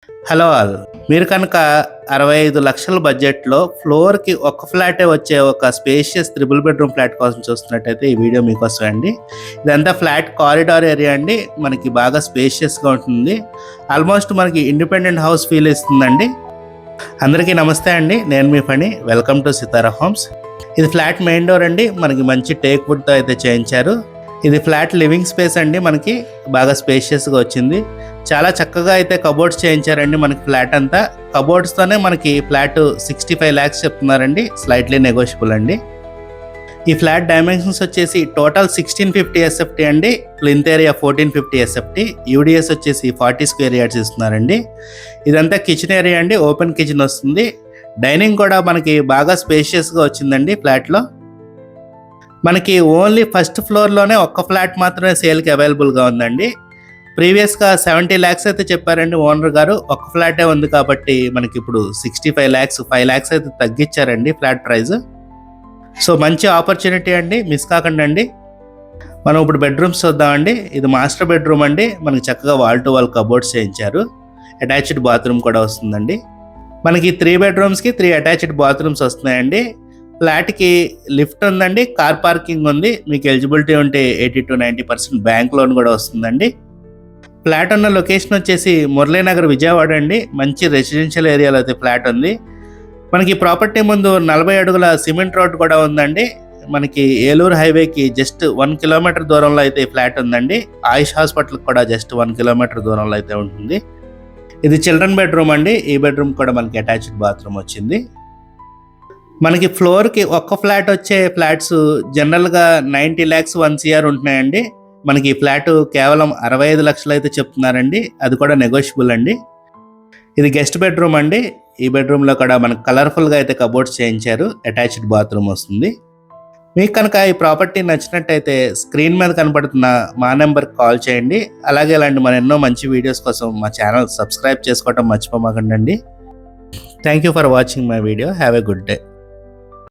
Hello all, మీరు కనుక 65 లక్షల బడ్జెట్లో ఫ్లోర్కి ఒక ఫ్లాటే వచ్చే ఒక స్పేషియస్ త్రిబుల్ బెడ్రూమ్ ఫ్లాట్ కోసం చూస్తున్నట్టయితే ఈ వీడియో మీకోసం అండి. ఇదంతా ఫ్లాట్ కారిడార్ ఏరియా అండి. మనకి బాగా స్పేషియస్గా ఉంటుంది. ఆల్మోస్ట్ మనకి ఇండిపెండెంట్ హౌస్ ఫీల్ ఇస్తుందండి. అందరికీ నమస్తే అండి, నేను మీ పని. Welcome to Sitara Homes. ఇది ఫ్లాట్ మెయిన్ డోర్ అండి. మనకి మంచి టేక్ వుడ్తో అయితే చేయించారు. ఇది ఫ్లాట్ లివింగ్ స్పేస్ అండి. మనకి బాగా స్పేషియస్గా వచ్చింది. చాలా చక్కగా అయితే కబోర్డ్స్ చేయించారండి. మనకి ఫ్లాట్ అంతా కబోర్డ్స్తోనే మనకి ఫ్లాట్ 65 lakhs చెప్తున్నారండి. స్లైట్లీ నెగోషియబుల్ అండి. ఈ ఫ్లాట్ డైమెన్షన్స్ వచ్చేసి టోటల్ 1650 SFT అండి. ప్లింత్ ఏరియా 1450 SFT, యూడిఎస్ వచ్చేసి 40 square yards ఇస్తున్నారండి. ఇదంతా కిచెన్ ఏరియా అండి. ఓపెన్ కిచెన్ వస్తుంది. డైనింగ్ కూడా మనకి బాగా స్పేషియస్గా వచ్చిందండి. ఫ్లాట్లో మనకి ఓన్లీ ఫస్ట్ ఫ్లోర్లోనే ఒక్క ఫ్లాట్ మాత్రమే సేల్కి అవైలబుల్గా ఉందండి. ప్రీవియస్గా 70 lakhs అయితే చెప్పారండి ఓనర్ గారు. ఒక్క ఫ్లాటే ఉంది కాబట్టి మనకి ఇప్పుడు 65 lakhs, 5 lakhs అయితే తగ్గించారండి ఫ్లాట్ ప్రైస్. సో మంచి ఆపర్చునిటీ అండి, మిస్ కాకండి అండి. మనం ఇప్పుడు బెడ్రూమ్స్ చూద్దామండి. ఇది మాస్టర్ బెడ్రూమ్ అండి. మనకి చక్కగా వాల్ టు వాల్ కబోర్డ్స్ చేయించారు. అటాచ్డ్ బాత్రూమ్ కూడా వస్తుందండి. మనకి 3 bedrooms-కి 3 అటాచ్డ్ బాత్రూమ్స్ వస్తున్నాయండి. ఫ్లాట్కి లిఫ్ట్ ఉందండి, కార్ పార్కింగ్ ఉంది. మీకు ఎలిజిబిలిటీ ఉంటే 80 to 90% బ్యాంక్ లోన్ కూడా వస్తుందండి. ఫ్లాట్ ఉన్న లొకేషన్ వచ్చేసి మురళీనగర్, విజయవాడ అండి. మంచి రెసిడెన్షియల్ ఏరియాలో అయితే ఫ్లాట్ ఉంది. మనకి ప్రాపర్టీ ముందు 40 అడుగుల సిమెంట్ రోడ్ కూడా ఉందండి. మనకి ఏలూరు హైవేకి జస్ట్ 1 kilometer దూరంలో అయితే ఫ్లాట్ ఉందండి. ఆయుష్ హాస్పిటల్కి కూడా జస్ట్ 1 kilometer దూరంలో అయితే ఉంటుంది. ఇది చిల్డ్రన్ బెడ్రూమ్ అండి. ఈ బెడ్రూమ్ కూడా మనకి అటాచ్డ్ బాత్రూమ్ వచ్చింది. మనకి ఫ్లోర్కి ఒక్క ఫ్లాట్ వచ్చే ఫ్లాట్స్ జనరల్గా 90 lakhs 1 crore ఉంటున్నాయండి. మనకి ఈ ఫ్లాట్ కేవలం 65 లక్షలు అయితే చెప్తున్నారండి. అది కూడా నెగోషియబుల్ అండి. ఇది గెస్ట్ బెడ్రూమ్ అండి. ఈ బెడ్రూమ్లో కూడా మనకు కలర్ఫుల్గా అయితే కబోర్డ్స్ చేయించారు. అటాచ్డ్ బాత్రూమ్ వస్తుంది. మీకు కనుక ఈ ప్రాపర్టీ నచ్చినట్టయితే స్క్రీన్ మీద కనపడుతున్న మా నెంబర్కి కాల్ చేయండి. అలాగే ఇలాంటి మన ఎన్నో మంచి వీడియోస్ కోసం మా ఛానల్ సబ్స్క్రైబ్ చేసుకోవడం మర్చిపోమాకండి. Thank you for watching my video. Have a good day.